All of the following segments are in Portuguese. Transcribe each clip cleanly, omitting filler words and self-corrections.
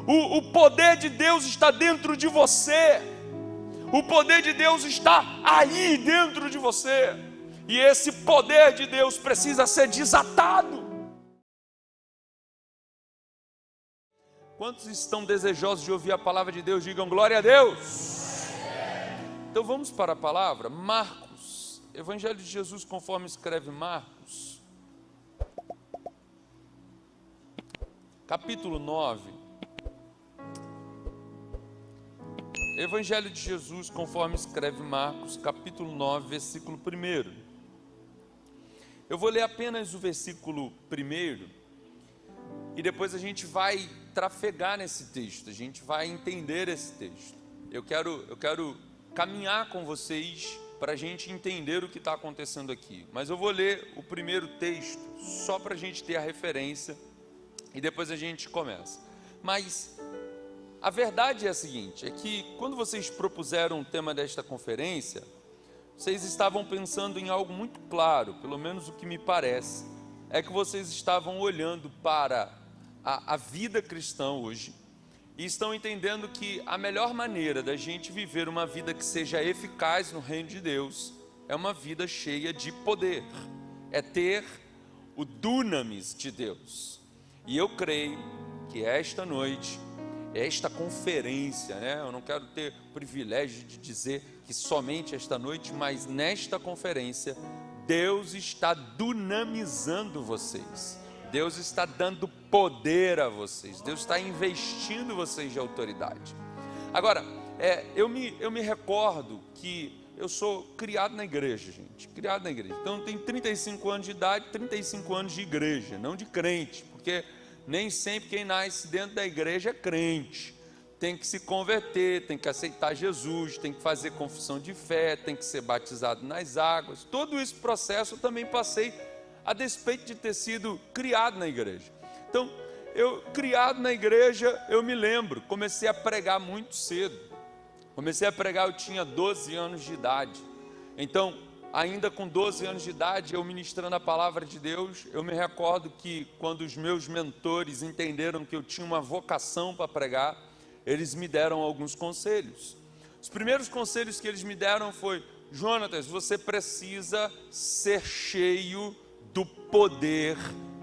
O poder de Deus está dentro de você. O poder de Deus está aí dentro de você. E esse poder de Deus precisa ser desatado. Quantos estão desejosos de ouvir a palavra de Deus? Digam glória a Deus. Então vamos para a palavra. Marcos, Evangelho de Jesus conforme escreve Marcos, capítulo 9. Evangelho de Jesus conforme escreve Marcos, capítulo 9, versículo 1. Eu vou ler apenas o versículo 1 e depois a gente vai trafegar nesse texto, a gente vai entender esse texto. Eu quero caminhar com vocês para a gente entender o que está acontecendo aqui. Mas eu vou ler o primeiro texto só para a gente ter a referência e depois a gente começa. Mas a verdade é a seguinte, é que quando vocês propuseram o tema desta conferência, vocês estavam pensando em algo muito claro, pelo menos o que me parece, é que vocês estavam olhando para a vida cristã hoje e estão entendendo que a melhor maneira da gente viver uma vida que seja eficaz no reino de Deus é uma vida cheia de poder, é ter o dunamis de Deus. E eu creio que esta noite, esta conferência, eu não quero ter o privilégio de dizer que somente esta noite, mas nesta conferência, Deus está dunamizando vocês, Deus está dando poder a vocês, Deus está investindo vocês de autoridade. Agora, eu me recordo que eu sou criado na igreja, gente, criado na igreja, então eu tenho 35 anos de idade, 35 anos de igreja, não de crente, porque nem sempre quem nasce dentro da igreja é crente, tem que se converter, tem que aceitar Jesus, tem que fazer confissão de fé, tem que ser batizado nas águas, todo esse processo eu também passei a despeito de ter sido criado na igreja. Então, criado na igreja, eu me lembro, comecei a pregar muito cedo, eu tinha 12 anos de idade, então, ainda com 12 anos de idade, eu ministrando a palavra de Deus, eu me recordo que quando os meus mentores entenderam que eu tinha uma vocação para pregar, eles me deram alguns conselhos. Os primeiros conselhos que eles me deram foi: Jonatas, você precisa ser cheio do poder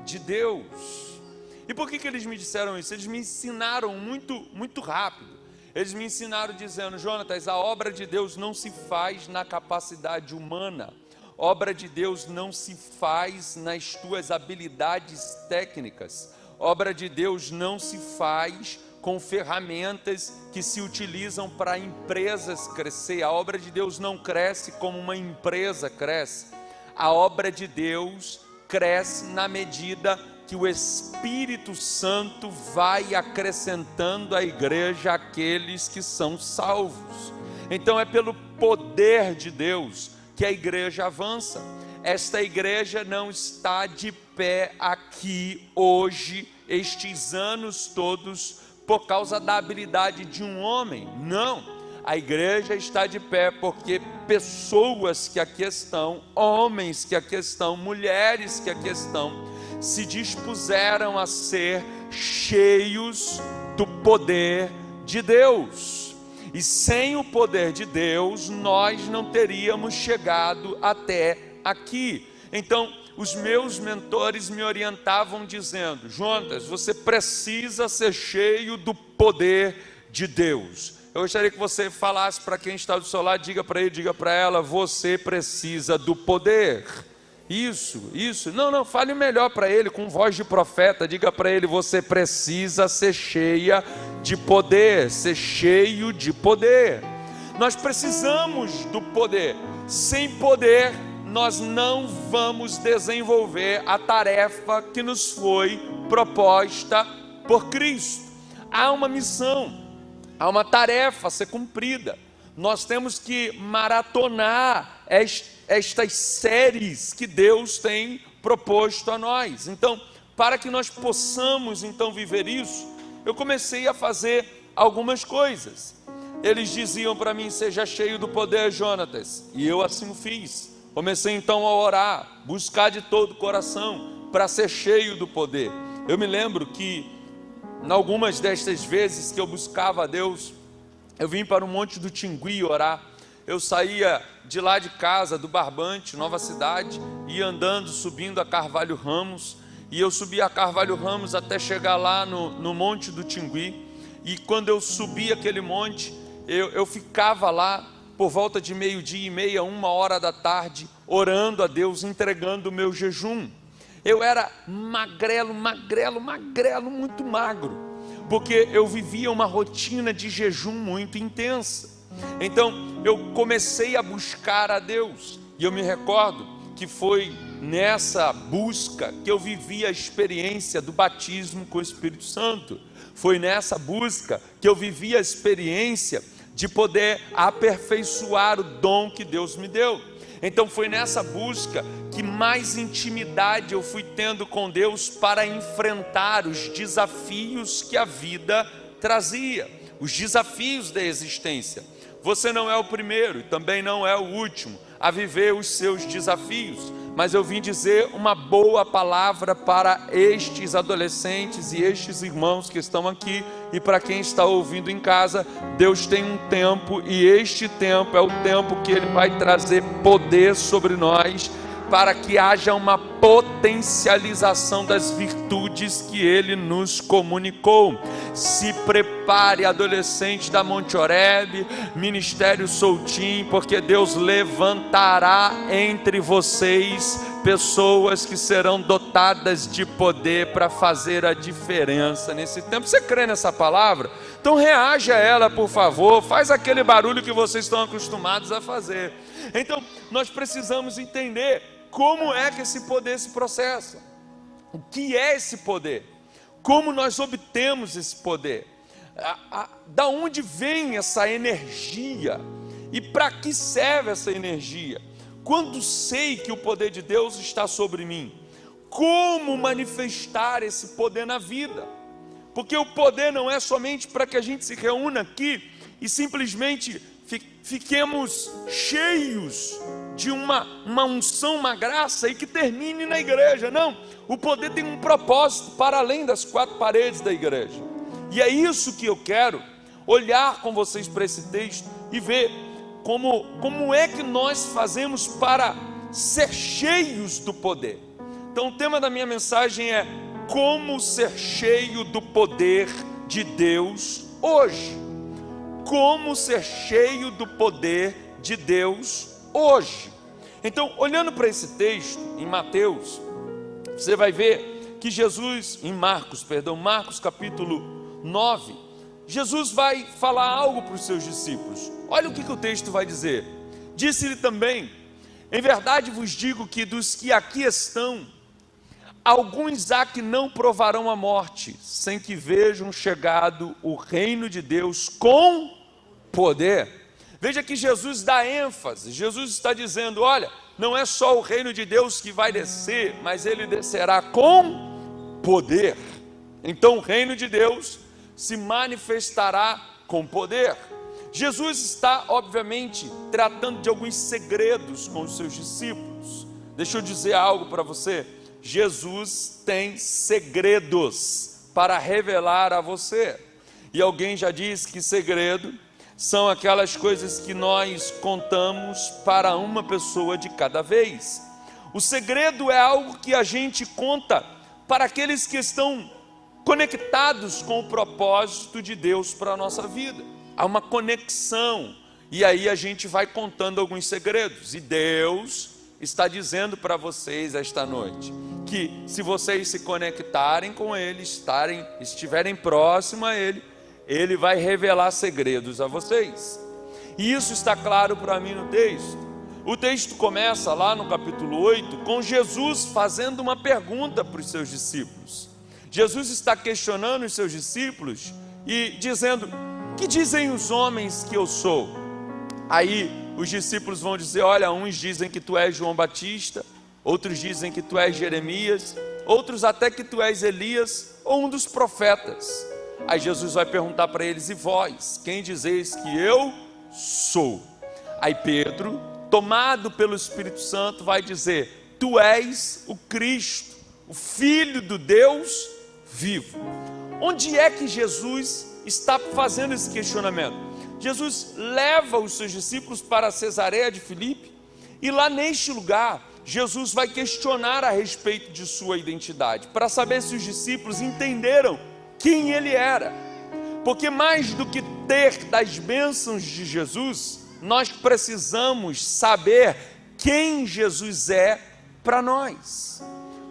de Deus. E por que eles me disseram isso? Eles me ensinaram muito rápido. Eles me ensinaram dizendo: Jonatas, a obra de Deus não se faz na capacidade humana, obra de Deus não se faz nas tuas habilidades técnicas, obra de Deus não se faz com ferramentas que se utilizam para empresas crescer, a obra de Deus não cresce como uma empresa cresce, a obra de Deus cresce na medida que o Espírito Santo vai acrescentando à igreja aqueles que são salvos. Então é pelo poder de Deus que a igreja avança. Esta igreja não está de pé aqui hoje, estes anos todos, por causa da habilidade de um homem. Não, a igreja está de pé porque pessoas que aqui estão, homens que aqui estão, mulheres que aqui estão, se dispuseram a ser cheios do poder de Deus. E sem o poder de Deus, nós não teríamos chegado até aqui. Então, os meus mentores me orientavam dizendo: Jonatas, você precisa ser cheio do poder de Deus. Eu gostaria que você falasse para quem está do seu lado, diga para ele, diga para ela: você precisa do poder. Isso, não, fale melhor para ele, com voz de profeta, diga para ele: você precisa ser cheia de poder, ser cheio de poder. Nós precisamos do poder, sem poder nós não vamos desenvolver a tarefa que nos foi proposta por Cristo. Há uma missão, há uma tarefa a ser cumprida, nós temos que maratonar estas séries que Deus tem proposto a nós. Então, para que nós possamos então viver isso, eu comecei a fazer algumas coisas. Eles diziam para mim: seja cheio do poder, Jonatas, e eu assim o fiz. Comecei então a orar, buscar de todo o coração para ser cheio do poder. Eu me lembro que Em algumas destas vezes que eu buscava a Deus, eu vim para o Monte do Tingui orar. Eu saía de lá de casa, do Barbante, Nova Cidade, ia andando, subindo a Carvalho Ramos, e eu subia a Carvalho Ramos até chegar lá no Monte do Tingui. E quando eu subia aquele monte, eu ficava lá por volta de 12:30, 1h da tarde, orando a Deus, entregando o meu jejum. Eu era magrelo, muito magro, porque eu vivia uma rotina de jejum muito intensa. Então eu comecei a buscar a Deus, e eu me recordo que foi nessa busca que eu vivi a experiência do batismo com o Espírito Santo. Foi nessa busca que eu vivi a experiência de poder aperfeiçoar o dom que Deus me deu. Então foi nessa busca que mais intimidade eu fui tendo com Deus para enfrentar os desafios que a vida trazia, os desafios da existência. Você não é o primeiro e também não é o último a viver os seus desafios, mas eu vim dizer uma boa palavra para estes adolescentes e estes irmãos que estão aqui, e para quem está ouvindo em casa. Deus tem um tempo, e este tempo é o tempo que Ele vai trazer poder sobre nós, para que haja uma potencialização das virtudes que Ele nos comunicou. Se prepare, adolescente da Monte Oreb, Ministério Soutim, porque Deus levantará entre vocês pessoas que serão dotadas de poder para fazer a diferença nesse tempo. Você crê nessa palavra? Então reaja a ela, por favor. Faz aquele barulho que vocês estão acostumados a fazer. Então nós precisamos entender como é que esse poder se processa. O que é esse poder? Como nós obtemos esse poder? Da onde vem essa energia? E para que serve essa energia? Quando sei que o poder de Deus está sobre mim? Como manifestar esse poder na vida? Porque o poder não é somente para que a gente se reúna aqui e simplesmente fiquemos cheios de uma unção, uma graça, e que termine na igreja. Não, o poder tem um propósito para além das quatro paredes da igreja. E é isso que eu quero olhar com vocês para esse texto e ver como é que nós fazemos para ser cheios do poder. Então o tema da minha mensagem é: como ser cheio do poder de Deus hoje. Como ser cheio do poder de Deus hoje. Então, olhando para esse texto em Mateus, você vai ver que Jesus, Marcos capítulo 9, Jesus vai falar algo para os seus discípulos. Olha o que o texto vai dizer. Disse-lhe também: em verdade vos digo que dos que aqui estão, alguns há que não provarão a morte, sem que vejam chegado o reino de Deus com poder. Veja que Jesus dá ênfase. Jesus está dizendo: olha, não é só o reino de Deus que vai descer, mas ele descerá com poder. Então o reino de Deus se manifestará com poder. Jesus está, obviamente, tratando de alguns segredos com os seus discípulos. Deixa eu dizer algo para você. Jesus tem segredos para revelar a você. E alguém já disse que segredo são aquelas coisas que nós contamos para uma pessoa de cada vez. O segredo é algo que a gente conta para aqueles que estão conectados com o propósito de Deus para a nossa vida. Há uma conexão, e aí a gente vai contando alguns segredos. E Deus está dizendo para vocês esta noite que, se vocês se conectarem com Ele, estiverem próximo a Ele, Ele vai revelar segredos a vocês. E isso está claro para mim no texto. O texto começa lá no capítulo 8 com Jesus fazendo uma pergunta para os seus discípulos. Jesus está questionando os seus discípulos e dizendo: que dizem os homens que eu sou? Aí os discípulos vão dizer: olha, uns dizem que tu és João Batista, outros dizem que tu és Jeremias, outros até que tu és Elias ou um dos profetas. Aí Jesus vai perguntar para eles: e vós, quem dizeis que eu sou? Aí Pedro, tomado pelo Espírito Santo, vai dizer: tu és o Cristo, o Filho do Deus vivo. onde é que Jesus está fazendo esse questionamento? Jesus leva os seus discípulos para Cesareia de Filipe, e lá neste lugar, Jesus vai questionar a respeito de sua identidade, para saber se os discípulos entenderam quem ele era. Porque mais do que ter das bênçãos de Jesus, nós precisamos saber quem Jesus é para nós.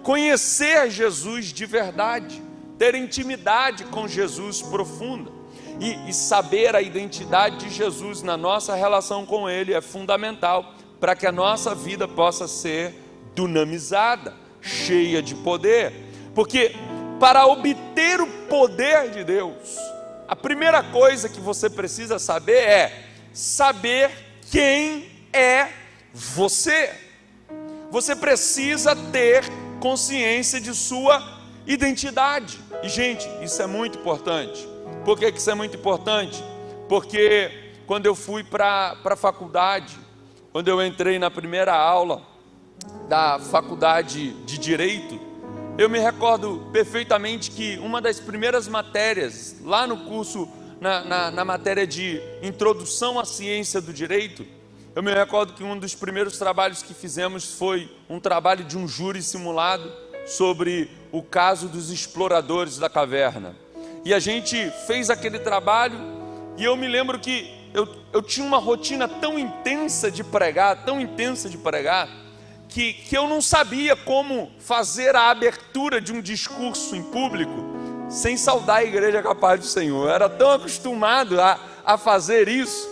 Conhecer Jesus de verdade, ter intimidade com Jesus profunda. E saber a identidade de Jesus na nossa relação com Ele é fundamental para que a nossa vida possa ser dinamizada, cheia de poder. Porque para obter o poder de Deus, a primeira coisa que você precisa saber é saber quem é você. Você precisa ter consciência de sua identidade. E gente, isso é muito importante. Por que isso é muito importante? Porque quando eu fui para a faculdade, quando eu entrei na primeira aula da faculdade de Direito, eu me recordo perfeitamente que uma das primeiras matérias, lá no curso, na matéria de Introdução à Ciência do Direito, eu me recordo que um dos primeiros trabalhos que fizemos foi um trabalho de um júri simulado sobre o caso dos exploradores da caverna. E a gente fez aquele trabalho, e eu me lembro que eu tinha uma rotina tão intensa de pregar, que eu não sabia como fazer a abertura de um discurso em público sem saudar a igreja com a paz do Senhor. Eu era tão acostumado a fazer isso,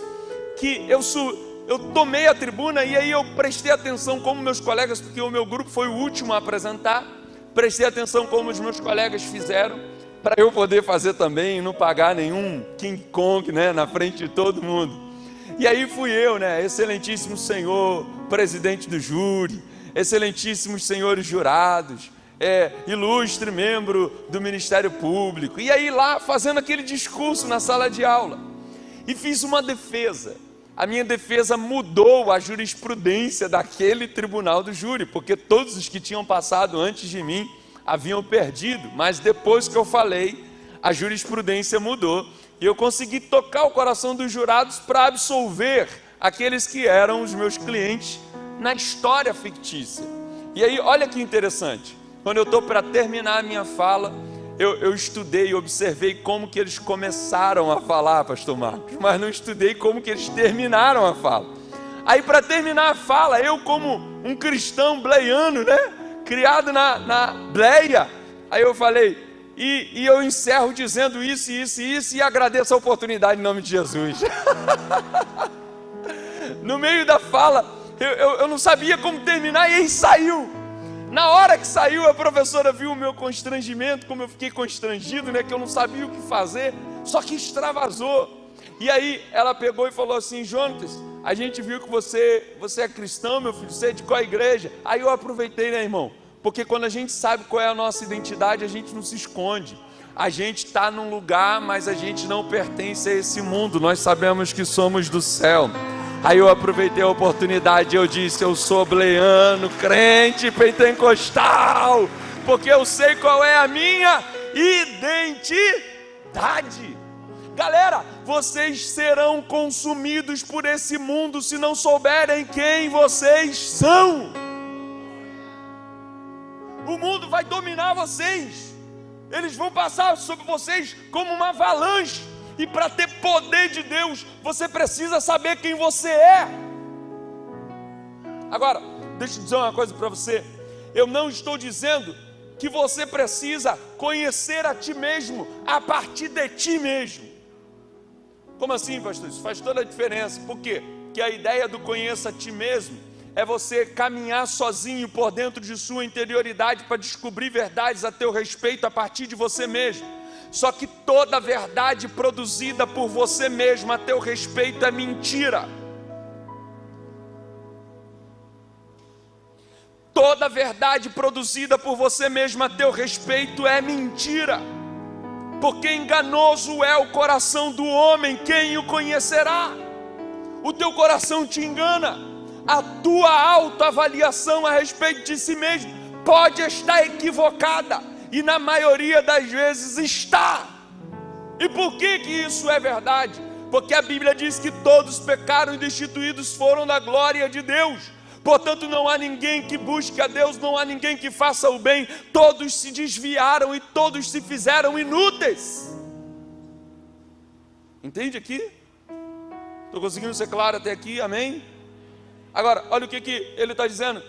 que eu tomei a tribuna, e aí eu prestei atenção como meus colegas, porque o meu grupo foi o último a apresentar, prestei atenção como os meus colegas fizeram, para eu poder fazer também e não pagar nenhum King Kong, né, na frente de todo mundo. E aí fui eu, né, excelentíssimo senhor presidente do júri, excelentíssimos senhores jurados, ilustre membro do Ministério Público, e aí lá fazendo aquele discurso na sala de aula, e fiz uma defesa. A minha defesa mudou a jurisprudência daquele tribunal do júri, porque todos os que tinham passado antes de mim haviam perdido, mas depois que eu falei, a jurisprudência mudou, e eu consegui tocar o coração dos jurados para absolver aqueles que eram os meus clientes na história fictícia. E aí, olha que interessante, quando eu estou para terminar a minha fala, eu estudei e observei como que eles começaram a falar, pastor Marcos, mas não estudei como que eles terminaram a fala. Aí, para terminar a fala, eu como um cristão bleiano, né, criado na Bleia, aí eu falei, e eu encerro dizendo isso, e agradeço a oportunidade em nome de Jesus. No meio da fala, eu não sabia como terminar, e aí saiu. Na hora que saiu, a professora viu o meu constrangimento, como eu fiquei constrangido, né, que eu não sabia o que fazer, só que extravasou. E aí ela pegou e falou assim: Jonatas, a gente viu que você é cristão, meu filho, você é de qual igreja? Aí eu aproveitei, né, irmão? Porque quando a gente sabe qual é a nossa identidade, a gente não se esconde. A gente está num lugar, mas a gente não pertence a esse mundo. Nós sabemos que somos do céu. Aí eu aproveitei a oportunidade e eu disse: eu sou bleiano, crente, pentecostal, porque eu sei qual é a minha identidade. Galera, vocês serão consumidos por esse mundo se não souberem quem vocês são. O mundo vai dominar vocês. Eles vão passar sobre vocês como uma avalanche. E para ter poder de Deus, você precisa saber quem você é. Agora, deixa eu dizer uma coisa para você. Eu não estou dizendo que você precisa conhecer a ti mesmo a partir de ti mesmo. Como assim, pastor? Isso faz toda a diferença. Por quê? Porque a ideia do conheça a ti mesmo é você caminhar sozinho por dentro de sua interioridade para descobrir verdades a teu respeito a partir de você mesmo. Só que toda verdade produzida por você mesmo a teu respeito é mentira. Toda verdade produzida por você mesmo a teu respeito é mentira. Porque enganoso é o coração do homem, quem o conhecerá? O teu coração te engana. A tua autoavaliação a respeito de si mesmo pode estar equivocada, e na maioria das vezes está. E por que isso é verdade? Porque a Bíblia diz que todos pecaram e destituídos foram da glória de Deus. Portanto, não há ninguém que busque a Deus, não há ninguém que faça o bem. Todos se desviaram e todos se fizeram inúteis. Entende aqui? Estou conseguindo ser claro até aqui, amém? Agora, olha o que ele está dizendo.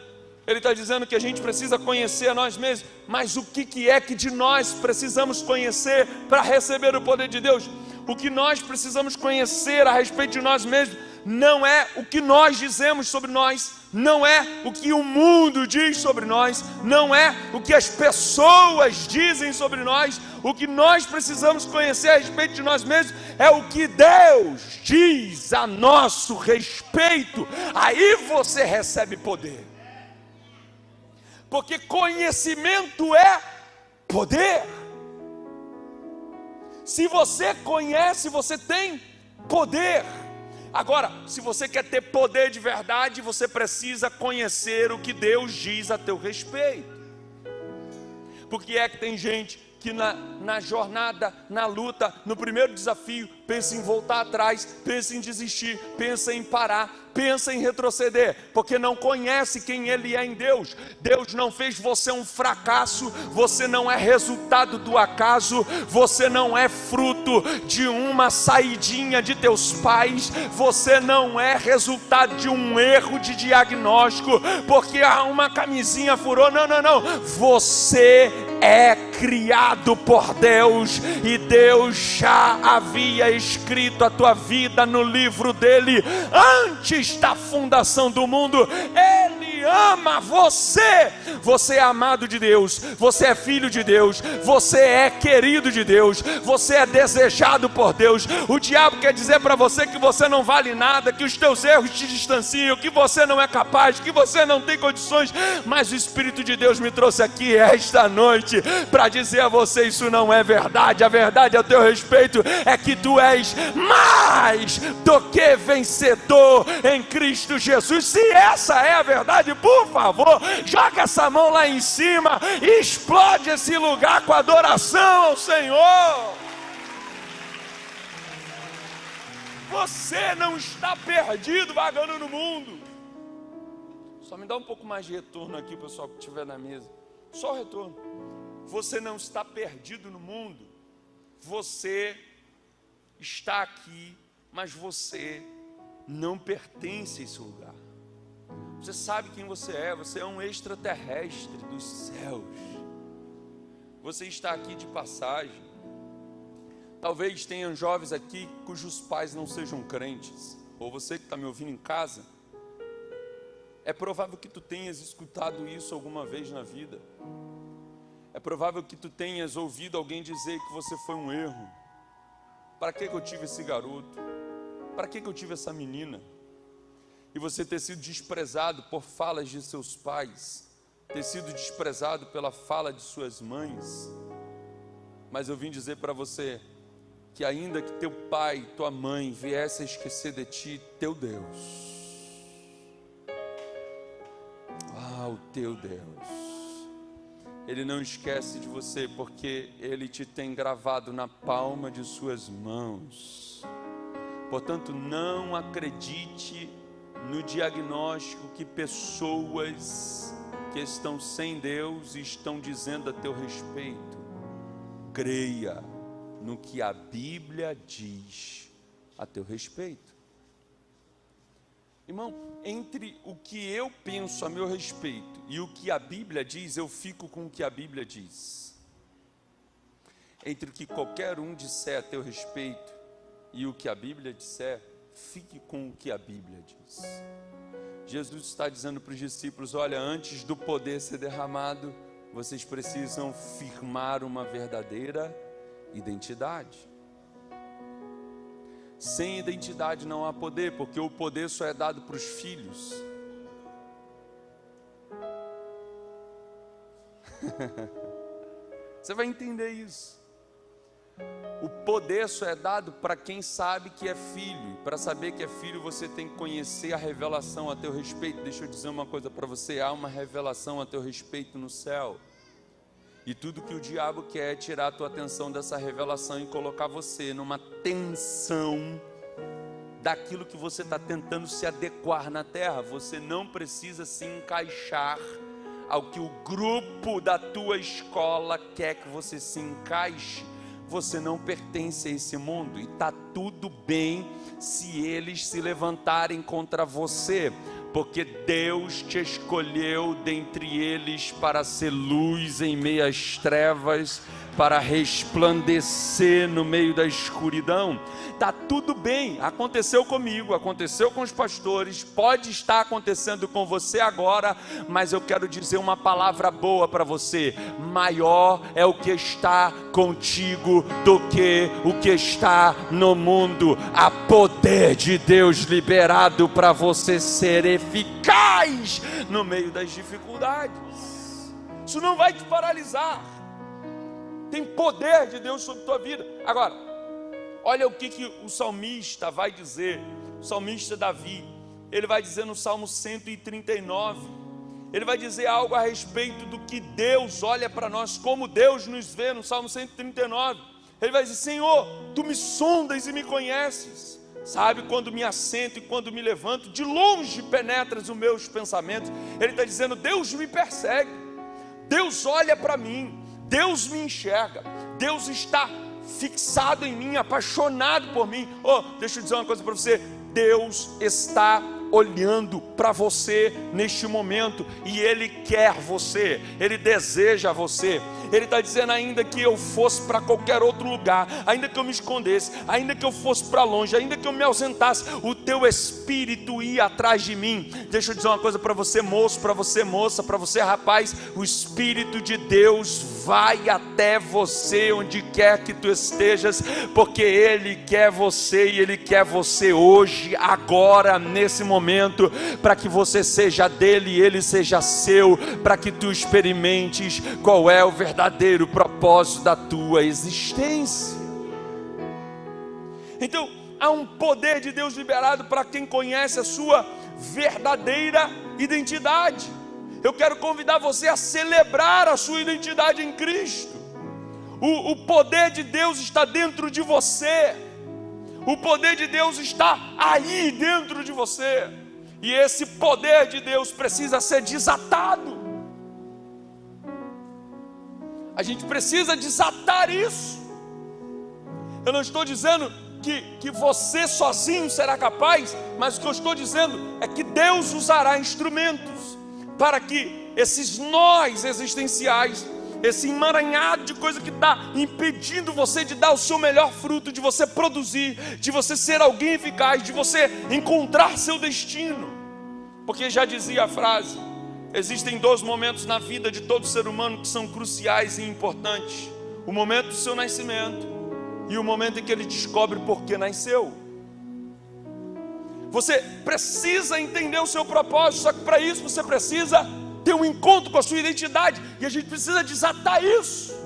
Ele está dizendo que a gente precisa conhecer a nós mesmos. Mas o que é que de nós precisamos conhecer para receber o poder de Deus? O que nós precisamos conhecer a respeito de nós mesmos não é o que nós dizemos sobre nós, não é o que o mundo diz sobre nós, não é o que as pessoas dizem sobre nós. O que nós precisamos conhecer a respeito de nós mesmos é o que Deus diz a nosso respeito. Aí você recebe poder, porque conhecimento é poder. Se você conhece, você tem poder. Agora, se você quer ter poder de verdade, você precisa conhecer o que Deus diz a teu respeito. Porque é que tem gente que na jornada, na luta, no primeiro desafio, pensa em voltar atrás, pensa em desistir, pensa em parar, pensa em retroceder, porque não conhece quem Ele é em Deus. Deus não fez você um fracasso, você não é resultado do acaso, você não é fruto de uma saidinha de teus pais, você não é resultado de um erro de diagnóstico, porque uma camisinha furou, não, você é criado por Deus, e Deus já havia escrito a tua vida no livro dele, antes da fundação do mundo. Ele ama você, você é amado de Deus, você é filho de Deus, você é querido de Deus, você é desejado por Deus. O diabo quer dizer para você que você não vale nada, que os teus erros te distanciam, que você não é capaz, que você não tem condições, mas o Espírito de Deus me trouxe aqui esta noite para dizer a você: isso não é verdade. A verdade a teu respeito é que tu és mais do que vencedor em Cristo Jesus. Se essa é a verdade, por favor, joga essa mão lá em cima e explode esse lugar com adoração ao Senhor. Você não está perdido vagando no mundo. Só me dá um pouco mais de retorno aqui, pessoal que estiver na mesa. Só o retorno. Você não está perdido no mundo. Você está aqui, mas você não pertence a esse lugar. Você sabe quem você é um extraterrestre dos céus. Você está aqui de passagem. Talvez tenham jovens aqui cujos pais não sejam crentes, ou você que está me ouvindo em casa, é provável que tu tenhas escutado isso alguma vez na vida. É provável que tu tenhas ouvido alguém dizer que você foi um erro. Para que eu tive esse garoto? Para que eu tive essa menina? E você ter sido desprezado por falas de seus pais, ter sido desprezado pela fala de suas mães. Mas eu vim dizer para você que ainda que teu pai, tua mãe viesse a esquecer de ti, teu Deus, o teu Deus, Ele não esquece de você, porque Ele te tem gravado na palma de suas mãos. Portanto, não acredite no diagnóstico que pessoas que estão sem Deus estão dizendo a teu respeito. Creia no que a Bíblia diz a teu respeito. Irmão, entre o que eu penso a meu respeito e o que a Bíblia diz, eu fico com o que a Bíblia diz. Entre o que qualquer um disser a teu respeito e o que a Bíblia disser, fique com o que a Bíblia diz. Jesus está dizendo para os discípulos: olha, antes do poder ser derramado, vocês precisam firmar uma verdadeira identidade. Sem identidade não há poder, porque o poder só é dado para os filhos. Você vai entender isso. O poder só é dado para quem sabe que é filho. Para saber que é filho, você tem que conhecer a revelação a teu respeito. Deixa eu dizer uma coisa para você: há uma revelação a teu respeito no céu. E tudo que o diabo quer é tirar a tua atenção dessa revelação e colocar você numa tensão daquilo que você está tentando se adequar na terra. Você não precisa se encaixar ao que o grupo da tua escola quer que você se encaixe. Você não pertence a esse mundo e está tudo bem se eles se levantarem contra você, porque Deus te escolheu dentre eles para ser luz em meio às trevas, para resplandecer no meio da escuridão. Está tudo bem, aconteceu comigo, aconteceu com os pastores, pode estar acontecendo com você agora, mas eu quero dizer uma palavra boa para você: maior é o que está contigo do que o que está no mundo. Há poder de Deus liberado para você ser eficaz no meio das dificuldades. Isso não vai te paralisar. Tem poder de Deus sobre a tua vida. Agora, olha o que o salmista vai dizer. O salmista Davi, ele vai dizer no Salmo 139, ele vai dizer algo a respeito do que Deus olha para nós, como Deus nos vê. No Salmo 139, ele vai dizer: Senhor, Tu me sondas e me conheces, sabe quando me assento e quando me levanto, de longe penetras os meus pensamentos. Ele está dizendo: Deus me persegue, Deus olha para mim, Deus me enxerga, Deus está fixado em mim, apaixonado por mim. Deixa eu dizer uma coisa para você: Deus está olhando para você neste momento, e Ele quer você, Ele deseja você. Ele está dizendo: ainda que eu fosse para qualquer outro lugar, ainda que eu me escondesse, ainda que eu fosse para longe, ainda que eu me ausentasse, o teu Espírito ia atrás de mim. Deixa eu dizer uma coisa para você, moço, para você, moça, para você, rapaz: o Espírito de Deus vai até você onde quer que tu estejas, porque Ele quer você, e Ele quer você hoje, agora, nesse momento, para que você seja dele e ele seja seu, para que tu experimentes qual é o verdadeiro propósito da tua existência. Então, há um poder de Deus liberado para quem conhece a sua verdadeira identidade. Eu quero convidar você a celebrar a sua identidade em Cristo. O poder de Deus está dentro de você. O poder de Deus está aí dentro de você. E esse poder de Deus precisa ser desatado. A gente precisa desatar isso. Eu não estou dizendo que você sozinho será capaz, mas o que eu estou dizendo é que Deus usará instrumentos para que esses nós existenciais, esse emaranhado de coisa que está impedindo você de dar o seu melhor fruto, de você produzir, de você ser alguém eficaz, de você encontrar seu destino. Porque já dizia a frase: existem 2 momentos na vida de todo ser humano que são cruciais e importantes: o momento do seu nascimento e o momento em que ele descobre por que nasceu. Você precisa entender o seu propósito, só que para isso você precisa ter um encontro com a sua identidade, e a gente precisa desatar isso.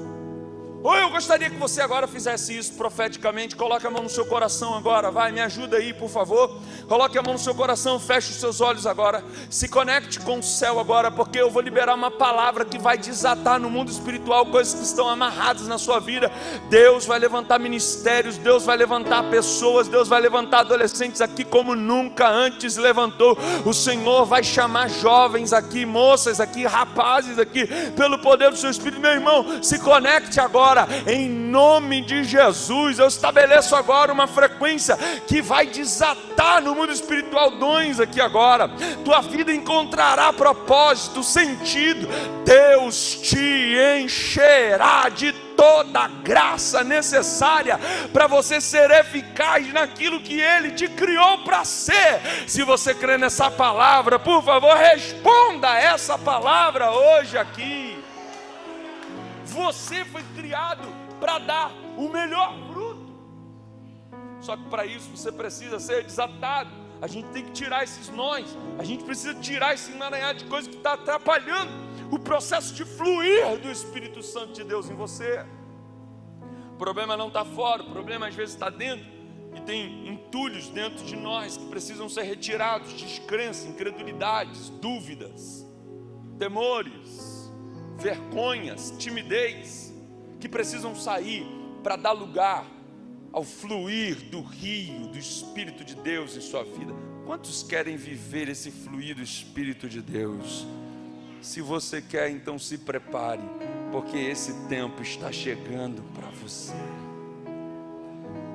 Ou eu gostaria que você agora fizesse isso profeticamente. Coloque a mão no seu coração agora, vai, me ajuda aí, por favor. Coloque a mão no seu coração, feche os seus olhos agora, se conecte com o céu agora, porque eu vou liberar uma palavra que vai desatar no mundo espiritual coisas que estão amarradas na sua vida. Deus vai levantar ministérios, Deus vai levantar pessoas, Deus vai levantar adolescentes aqui como nunca antes levantou. O Senhor vai chamar jovens aqui, moças aqui, rapazes aqui, pelo poder do seu Espírito. Meu irmão, se conecte agora. Em nome de Jesus, eu estabeleço agora uma frequência que vai desatar no mundo espiritual dons aqui agora. Tua vida encontrará propósito, sentido. Deus te encherá de toda a graça necessária para você ser eficaz naquilo que Ele te criou para ser. Se você crê nessa palavra, por favor, responda essa palavra hoje aqui. Você foi criado para dar o melhor fruto. Só que para isso você precisa ser desatado. A gente tem que tirar esses nós. A gente precisa tirar esse emaranhado de coisa que está atrapalhando o processo de fluir do Espírito Santo de Deus em você. O problema não está fora, o problema às vezes está dentro. E tem entulhos dentro de nós que precisam ser retirados: descrença, incredulidades, dúvidas, temores, vergonhas, timidez, que precisam sair para dar lugar ao fluir do rio do Espírito de Deus em sua vida. Quantos querem viver esse fluir do Espírito de Deus? Se você quer, então se prepare, porque esse tempo está chegando para você.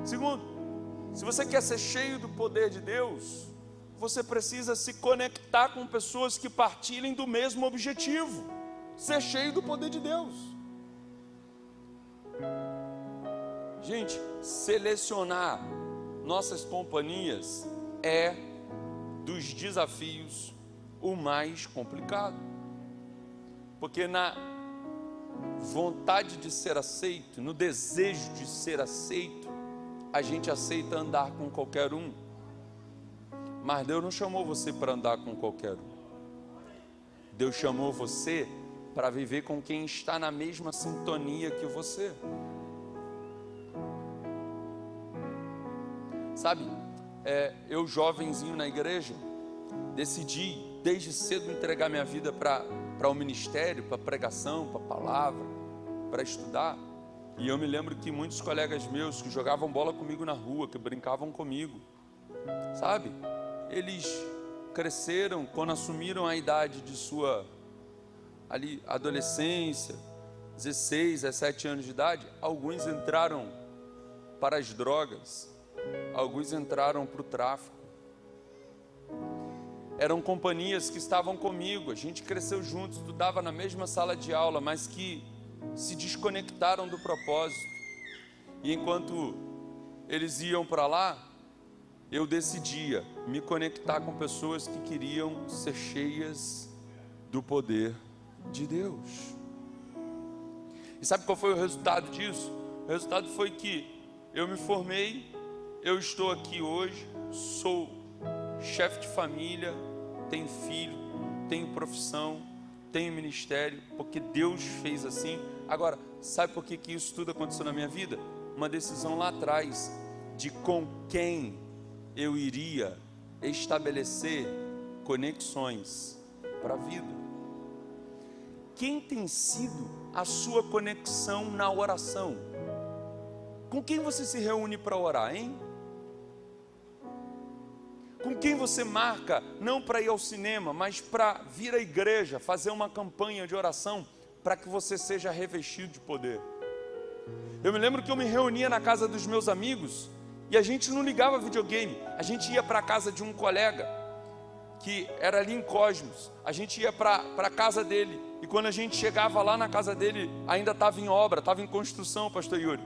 Segundo, se você quer ser cheio do poder de Deus, você precisa se conectar com pessoas que partilhem do mesmo objetivo: ser cheio do poder de Deus. Gente, selecionar nossas companhias é dos desafios o mais complicado, porque na vontade de ser aceito, no desejo de ser aceito, a gente aceita andar com qualquer um. Mas Deus não chamou você para andar com qualquer um. Deus chamou você para viver com quem está na mesma sintonia que você. Sabe, eu jovenzinho na igreja, decidi desde cedo entregar minha vida para o ministério, para a pregação, para a palavra, para estudar. E eu me lembro que muitos colegas meus que jogavam bola comigo na rua, que brincavam comigo, sabe, eles cresceram quando assumiram a idade de sua adolescência, 16, 17 anos de idade. Alguns entraram para as drogas, alguns entraram para o tráfico. Eram companhias que estavam comigo, a gente cresceu juntos, estudava na mesma sala de aula, mas que se desconectaram do propósito. E enquanto eles iam para lá, eu decidia me conectar com pessoas que queriam ser cheias do poder de Deus. E sabe qual foi o resultado disso? O resultado foi que eu me formei, eu estou aqui hoje, sou chefe de família, tenho filho, tenho profissão, tenho ministério, porque Deus fez assim. Agora, sabe por que isso tudo aconteceu na minha vida? Uma decisão lá atrás, de com quem eu iria estabelecer conexões para a vida. Quem tem sido a sua conexão na oração? Com quem você se reúne para orar, hein? Com quem você marca, não para ir ao cinema, mas para vir à igreja, fazer uma campanha de oração, para que você seja revestido de poder? Eu me lembro que eu me reunia na casa dos meus amigos, e a gente não ligava videogame, a gente ia para a casa de um colega, que era ali em Cosmos, a gente ia para a casa dele, e quando a gente chegava lá na casa dele, ainda estava em obra, estava em construção, pastor Yuri,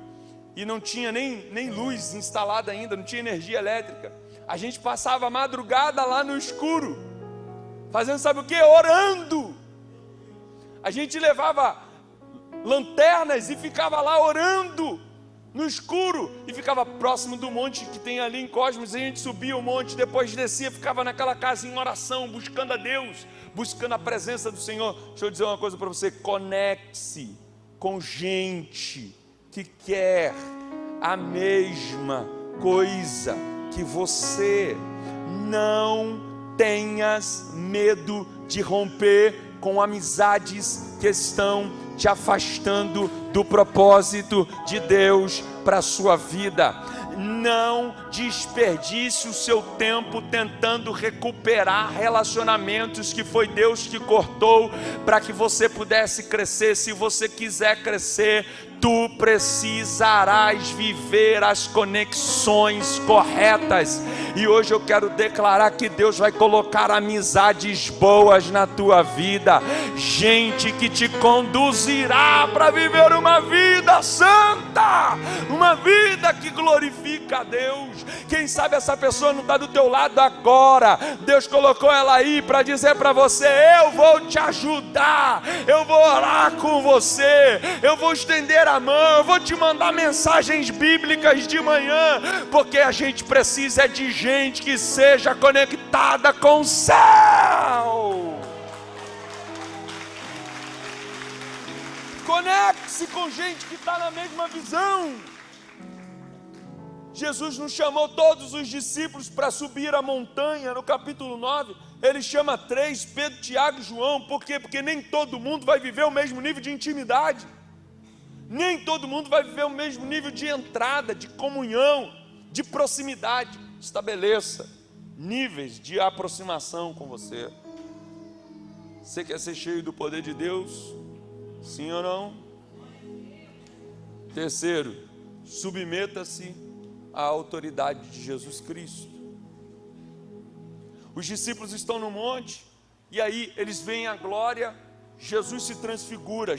e não tinha nem luz instalada ainda, não tinha energia elétrica. A gente passava a madrugada lá no escuro, fazendo sabe o que? Orando. A gente levava lanternas e ficava lá orando no escuro, e ficava próximo do monte que tem ali em Cosmos. A gente subia o monte, depois descia, ficava naquela casa em oração, buscando a Deus, buscando a presença do Senhor. Deixa eu dizer uma coisa para você: conecte-se com gente que quer a mesma coisa que você. Não tenhas medo de romper com amizades que estão te afastando do propósito de Deus para a sua vida. Não desperdice o seu tempo tentando recuperar relacionamentos que foi Deus que cortou para que você pudesse crescer. Se você quiser crescer, tu precisarás viver as conexões corretas. E hoje eu quero declarar que Deus vai colocar amizades boas na tua vida, gente que te conduzirá para viver uma vida santa, uma vida que glorifica a Deus. Quem sabe essa pessoa não está do teu lado agora, Deus colocou ela aí para dizer para você: eu vou te ajudar, eu vou orar com você, eu vou estender a mão, eu vou te mandar mensagens bíblicas de manhã, porque a gente precisa de gente que seja conectada com o céu. Conecte-se com gente que está na mesma visão. Jesus não chamou todos os discípulos para subir a montanha. No capítulo 9, ele chama 3, Pedro, Tiago e João. Por quê? Porque nem todo mundo vai viver o mesmo nível de intimidade. Nem todo mundo vai viver o mesmo nível de entrada, de comunhão, de proximidade. Estabeleça níveis de aproximação com você. Você quer ser cheio do poder de Deus? Sim ou não? Terceiro, submeta-se à autoridade de Jesus Cristo. Os discípulos estão no monte, e aí eles veem a glória, Jesus se transfigura.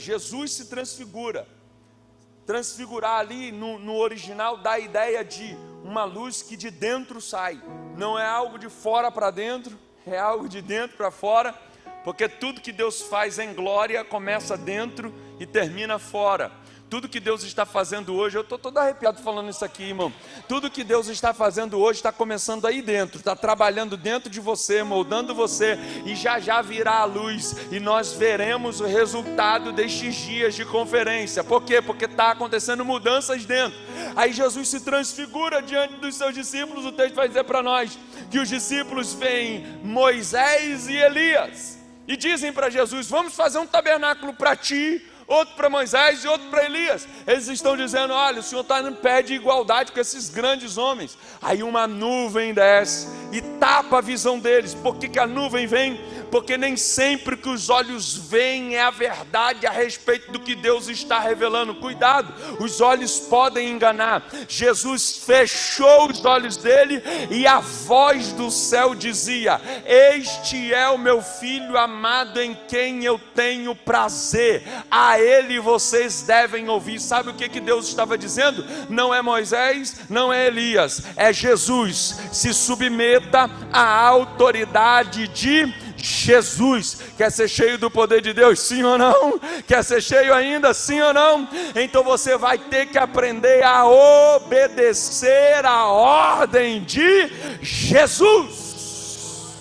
Transfigurar ali no original dá a ideia de uma luz que de dentro sai. Não é algo de fora para dentro, é algo de dentro para fora, porque tudo que Deus faz em glória começa dentro e termina fora. Tudo que Deus está fazendo hoje, eu estou todo arrepiado falando isso aqui, irmão. Tudo que Deus está fazendo hoje está começando aí dentro, está trabalhando dentro de você, moldando você, e já virá a luz, e nós veremos o resultado destes dias de conferência. Por quê? Porque está acontecendo mudanças dentro. Aí Jesus se transfigura diante dos seus discípulos. O texto vai dizer para nós que os discípulos veem Moisés e Elias, e dizem para Jesus: vamos fazer um tabernáculo para ti, outro para Moisés e outro para Elias. Eles estão dizendo: olha, o Senhor está em pé de igualdade com esses grandes homens. Aí uma nuvem desce e tapa a visão deles. Por que a nuvem vem? Porque nem sempre que os olhos veem é a verdade a respeito do que Deus está revelando. Cuidado, os olhos podem enganar. Jesus fechou os olhos dele, e a voz do céu dizia: este é o meu filho amado, em quem eu tenho prazer, a ele vocês devem ouvir. Sabe o que Deus estava dizendo? Não é Moisés, não é Elias, é Jesus. Se submeta à autoridade de Jesus. Quer ser cheio do poder de Deus? Sim ou não? Quer ser cheio ainda? Sim ou não? Então você vai ter que aprender a obedecer a ordem de Jesus.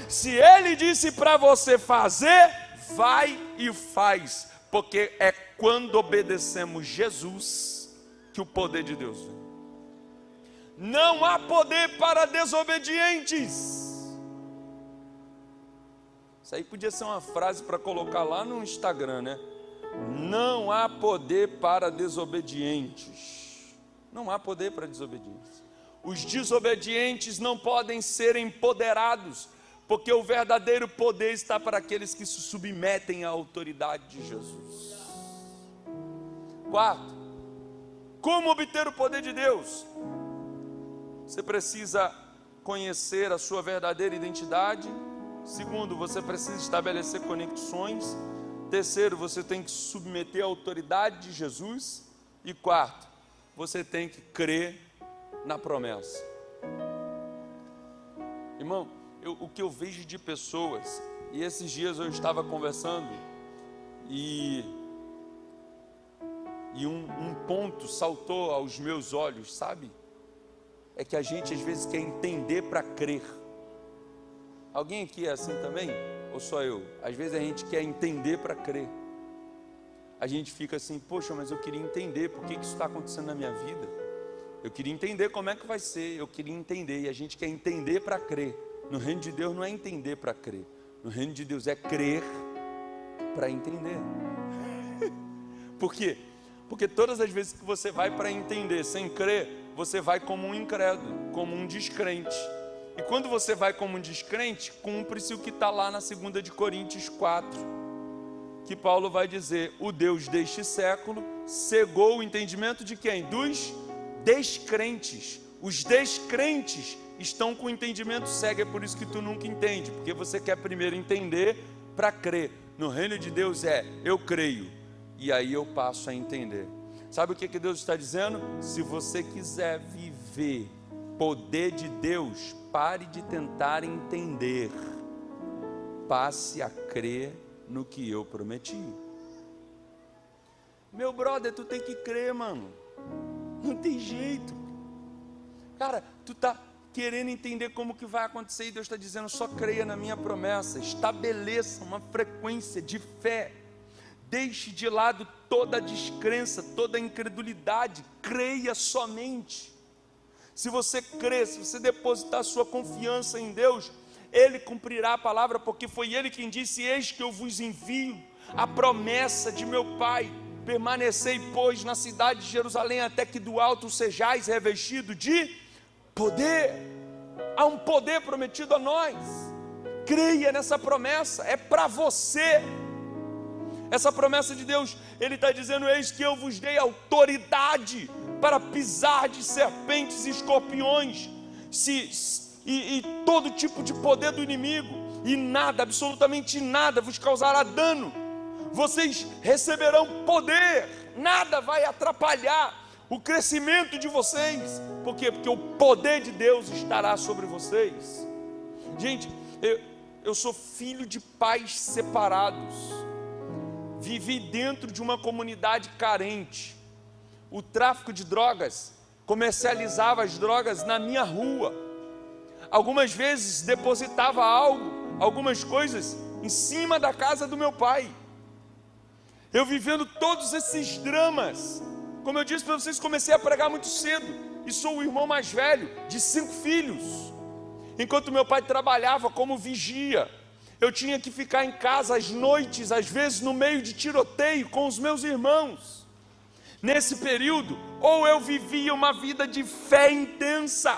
Se ele disse para você fazer, vai e faz, porque é quando obedecemos Jesus que o poder de Deus vem. Não há poder para desobedientes. Isso aí podia ser uma frase para colocar lá no Instagram, né? Não há poder para desobedientes. Não há poder para desobedientes. Os desobedientes não podem ser empoderados, porque o verdadeiro poder está para aqueles que se submetem à autoridade de Jesus. Quarto, como obter o poder de Deus? Você precisa conhecer a sua verdadeira identidade. Segundo, você precisa estabelecer conexões. Terceiro, você tem que submeter à autoridade de Jesus. E quarto, você tem que crer na promessa. Irmão, o que eu vejo de pessoas, e esses dias eu estava conversando, e um ponto saltou aos meus olhos, sabe? É que a gente às vezes quer entender para crer. Alguém aqui é assim também? Ou só eu? Às vezes a gente quer entender para crer. A gente fica assim: poxa, mas eu queria entender por que isso está acontecendo na minha vida. Eu queria entender como é que vai ser. Eu queria entender. E a gente quer entender para crer. No reino de Deus não é entender para crer. No reino de Deus é crer para entender. Por quê? Porque todas as vezes que você vai para entender sem crer, você vai como um incrédulo, como um descrente. E quando você vai como um descrente, cumpre-se o que está lá na 2 de Coríntios 4, que Paulo vai dizer: o Deus deste século cegou o entendimento de quem? Dos descrentes. Os descrentes estão com o entendimento cego. É por isso que tu nunca entende, porque você quer primeiro entender para crer. No reino de Deus é: eu creio, e aí eu passo a entender. Sabe o que Deus está dizendo? Se você quiser viver poder de Deus, pare de tentar entender, passe a crer no que eu prometi. Meu brother, tu tem que crer, mano. Não tem jeito. Cara, tu tá querendo entender como que vai acontecer, e Deus está dizendo: só creia na minha promessa. Estabeleça uma frequência de fé. Deixe de lado toda a descrença, toda a incredulidade. Creia somente. Se você crer, se você depositar sua confiança em Deus, Ele cumprirá a palavra, porque foi Ele quem disse: eis que eu vos envio a promessa de meu Pai. Permanecei, pois, na cidade de Jerusalém, até que do alto sejais revestido de poder. Há um poder prometido a nós. Creia nessa promessa, é para você. Essa promessa de Deus, Ele está dizendo: eis que eu vos dei autoridade para pisar de serpentes e escorpiões, e todo tipo de poder do inimigo, e nada, absolutamente nada vos causará dano. Vocês receberão poder, nada vai atrapalhar o crescimento de vocês. Por quê? Porque o poder de Deus estará sobre vocês. Gente, eu sou filho de pais separados, vivi dentro de uma comunidade carente. O tráfico de drogas comercializava as drogas na minha rua. Algumas vezes depositava algumas coisas em cima da casa do meu pai. Eu vivendo todos esses dramas. Como eu disse para vocês, comecei a pregar muito cedo, e sou o irmão mais velho de 5 filhos. Enquanto meu pai trabalhava como vigia, eu tinha que ficar em casa às noites, às vezes no meio de tiroteio com os meus irmãos. Nesse período, ou eu vivia uma vida de fé intensa,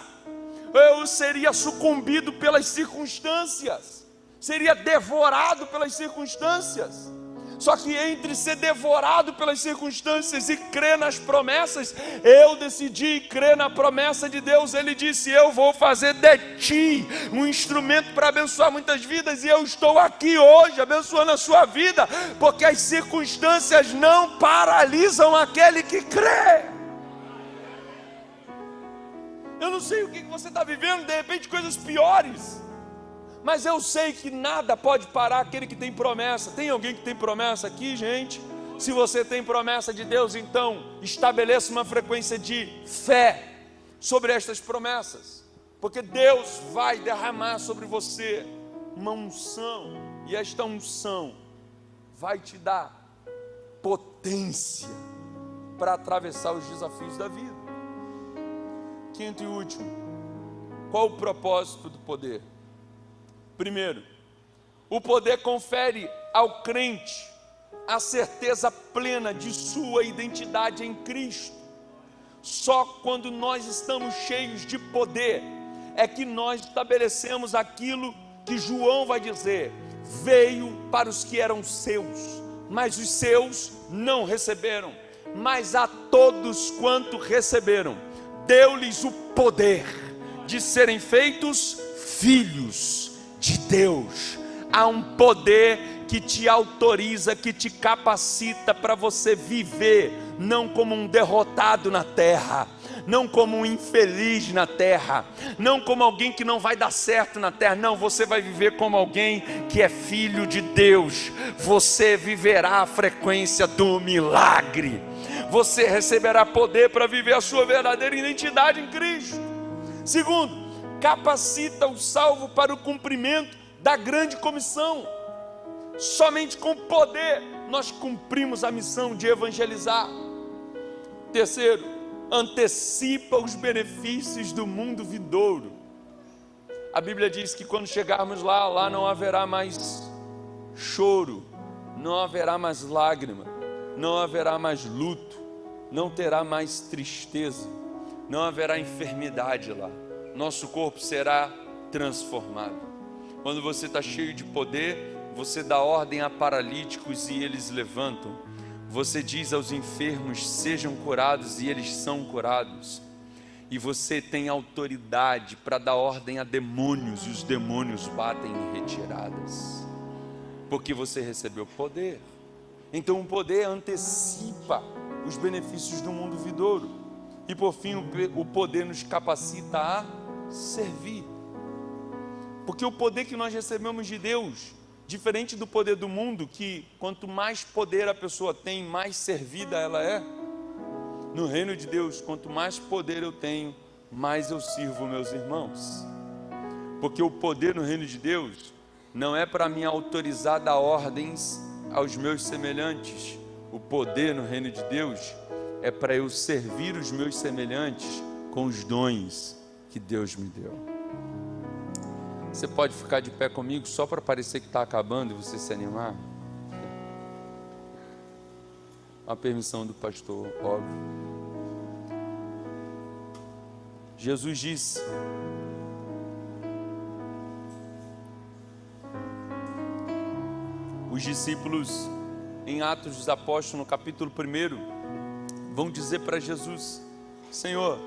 ou eu seria sucumbido pelas circunstâncias, seria devorado pelas circunstâncias. Só que entre ser devorado pelas circunstâncias e crer nas promessas, eu decidi crer na promessa de Deus. Ele disse: eu vou fazer de ti um instrumento para abençoar muitas vidas. E eu estou aqui hoje abençoando a sua vida, porque as circunstâncias não paralisam aquele que crê. Eu não sei o que você está vivendo, de repente coisas piores, mas eu sei que nada pode parar aquele que tem promessa. Tem alguém que tem promessa aqui, gente? Se você tem promessa de Deus, então estabeleça uma frequência de fé sobre estas promessas, porque Deus vai derramar sobre você uma unção, e esta unção vai te dar potência para atravessar os desafios da vida. Quinto e último, qual o propósito do poder? Primeiro, o poder confere ao crente a certeza plena de sua identidade em Cristo. Só quando nós estamos cheios de poder é que nós estabelecemos aquilo que João vai dizer: veio para os que eram seus, mas os seus não receberam. Mas a todos quanto receberam, deu-lhes o poder de serem feitos filhos de Deus. Há um poder que te autoriza, que te capacita para você viver, não como um derrotado na terra, não como um infeliz na terra, não como alguém que não vai dar certo na terra. Não, você vai viver como alguém que é filho de Deus. Você viverá a frequência do milagre. Você receberá poder para viver a sua verdadeira identidade em Cristo. Segundo, capacita o salvo para o cumprimento da grande comissão. Somente com poder nós cumprimos a missão de evangelizar. Terceiro, antecipa os benefícios do mundo vindouro. A Bíblia diz que quando chegarmos lá não haverá mais choro, não haverá mais lágrima, não haverá mais luto, não terá mais tristeza, não haverá enfermidade lá. Nosso corpo será transformado. Quando você está cheio de poder, você dá ordem a paralíticos e eles levantam. Você diz aos enfermos: sejam curados, e eles são curados. E você tem autoridade para dar ordem a demônios, e os demônios batem em retiradas, porque você recebeu poder. Então o poder antecipa os benefícios do mundo vindouro. E por fim, o poder nos capacita a servir, porque o poder que nós recebemos de Deus, diferente do poder do mundo, que quanto mais poder a pessoa tem, mais servida ela é. No reino de Deus, quanto mais poder eu tenho, mais eu sirvo meus irmãos, porque o poder no reino de Deus não é para me autorizar a dar ordens aos meus semelhantes. O poder no reino de Deus é para eu servir os meus semelhantes com os dons que Deus me deu. Você pode ficar de pé comigo só para parecer que está acabando e você se animar? A permissão do pastor, óbvio. Jesus disse: os discípulos, em Atos dos Apóstolos, no capítulo 1, vão dizer para Jesus: Senhor,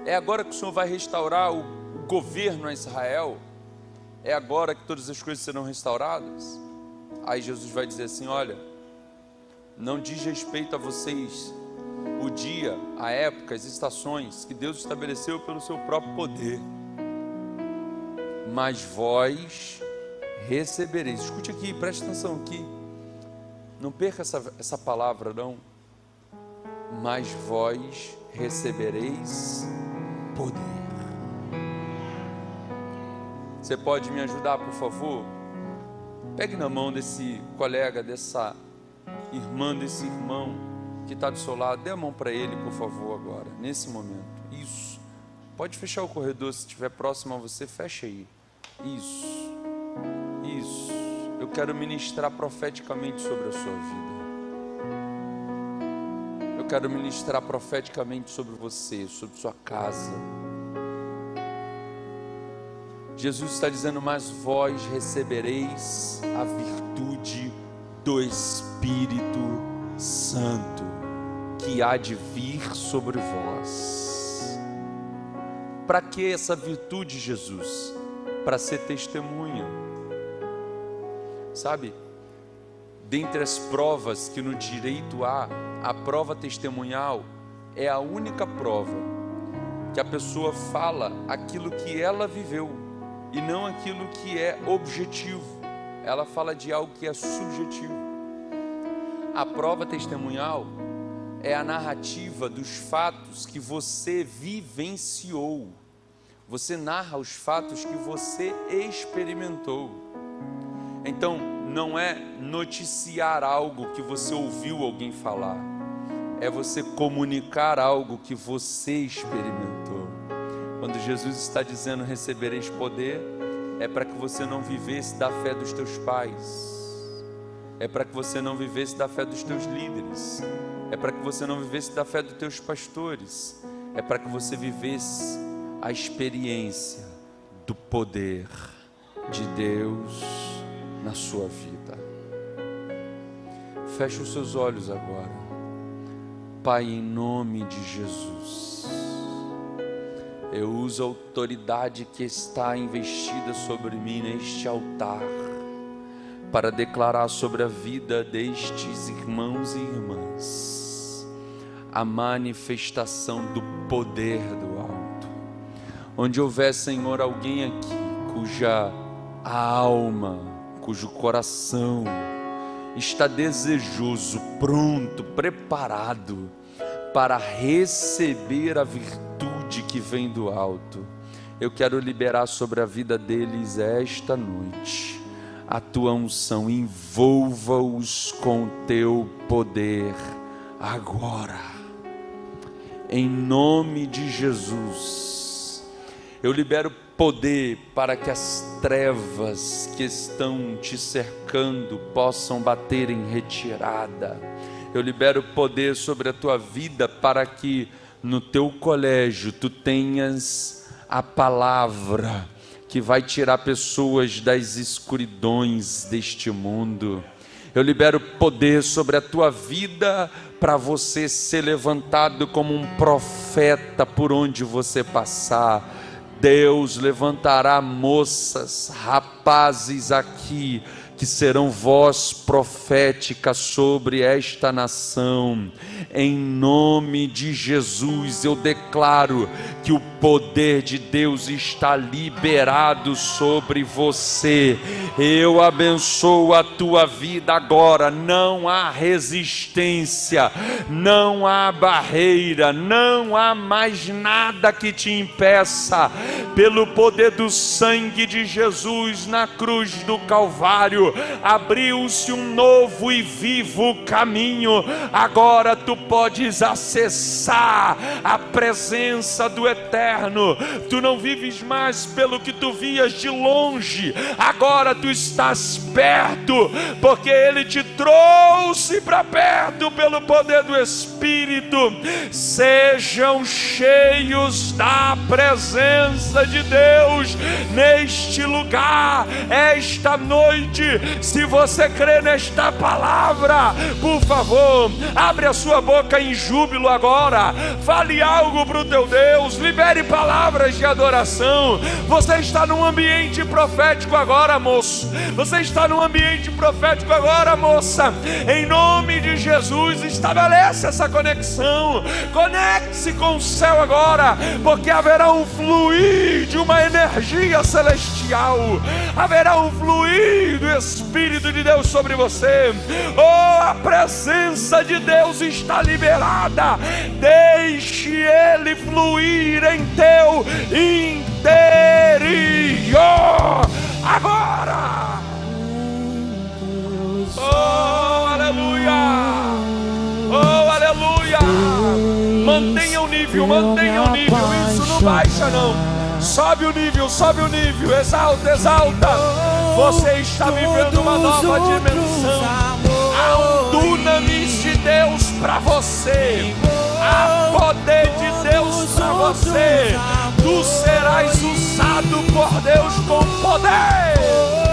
é agora que o Senhor vai restaurar o governo a Israel? É agora que todas as coisas serão restauradas? Aí Jesus vai dizer assim: olha, não diz respeito a vocês o dia, a época, as estações que Deus estabeleceu pelo seu próprio poder, mas vós recebereis. Escute aqui, preste atenção aqui, não perca essa palavra não. Mas vós recebereis poder. Você pode me ajudar, por favor? Pegue na mão desse colega, dessa irmã, desse irmão que está do seu lado. Dê a mão para ele, por favor, agora, nesse momento. Isso. Pode fechar o corredor, se estiver próximo a você, fecha aí. Isso. Isso. Eu quero ministrar profeticamente sobre a sua vida. Eu quero ministrar profeticamente sobre você, sobre sua casa. Jesus está dizendo: mas vós recebereis a virtude do Espírito Santo, que há de vir sobre vós. Para que essa virtude, Jesus? Para ser testemunha. Sabe, dentre as provas que no direito há, a prova testemunhal é a única prova que a pessoa fala aquilo que ela viveu e não aquilo que é objetivo. Ela fala de algo que é subjetivo. A prova testemunhal é a narrativa dos fatos que você vivenciou. Você narra os fatos que você experimentou. Então, não é noticiar algo que você ouviu alguém falar, é você comunicar algo que você experimentou. Quando Jesus está dizendo recebereis poder, é para que você não vivesse da fé dos teus pais, é para que você não vivesse da fé dos teus líderes, é para que você não vivesse da fé dos teus pastores, é para que você vivesse a experiência do poder de Deus na sua vida. Feche os seus olhos agora. Pai, em nome de Jesus, eu uso a autoridade que está investida sobre mim neste altar para declarar sobre a vida destes irmãos e irmãs a manifestação do poder do alto. Onde houver, Senhor, alguém aqui cuja alma, cujo coração está desejoso, pronto, preparado para receber a virtude que vem do alto, eu quero liberar sobre a vida deles esta noite a tua unção. Envolva-os com teu poder agora, em nome de Jesus. Eu libero poder para que as trevas que estão te cercando possam bater em retirada. Eu libero poder sobre a tua vida para que no teu colégio tu tenhas a palavra que vai tirar pessoas das escuridões deste mundo. Eu libero poder sobre a tua vida para você ser levantado como um profeta por onde você passar. Deus levantará moças, rapazes aqui que serão voz profética sobre esta nação. Em nome de Jesus, eu declaro que o poder de Deus está liberado sobre você. Eu abençoo a tua vida agora. Não há resistência, não há barreira, não há mais nada que te impeça. Pelo poder do sangue de Jesus na cruz do Calvário, abriu-se um novo e vivo caminho. Agora tu podes acessar a presença do Eterno. Tu não vives mais pelo que tu vias de longe, agora tu estás perto, porque Ele te trouxe para perto pelo poder do Espírito. Sejam cheios da presença de Deus neste lugar, esta noite. Se você crê nesta palavra, por favor, abre a sua boca em júbilo agora, fale algo para o teu Deus, libere palavras de adoração. Você está num ambiente profético agora, moço. Você está num ambiente profético agora, moça. Em nome de Jesus, estabelece essa conexão. Conecte-se com o céu agora, porque haverá um fluir de uma energia celestial. Haverá um fluir do Espírito de Deus sobre você. Oh, a presença de Deus está liberada. Deixe Ele fluir em teu interior agora. Oh, aleluia. Oh, aleluia. Mantenha o nível, mantenha o nível. Isso não baixa não. Sobe o nível, exalta, exalta. Você está vivendo uma nova dimensão. Há um dunamis de Deus para você. Há poder de Deus para você. Tu serás usado por Deus com poder.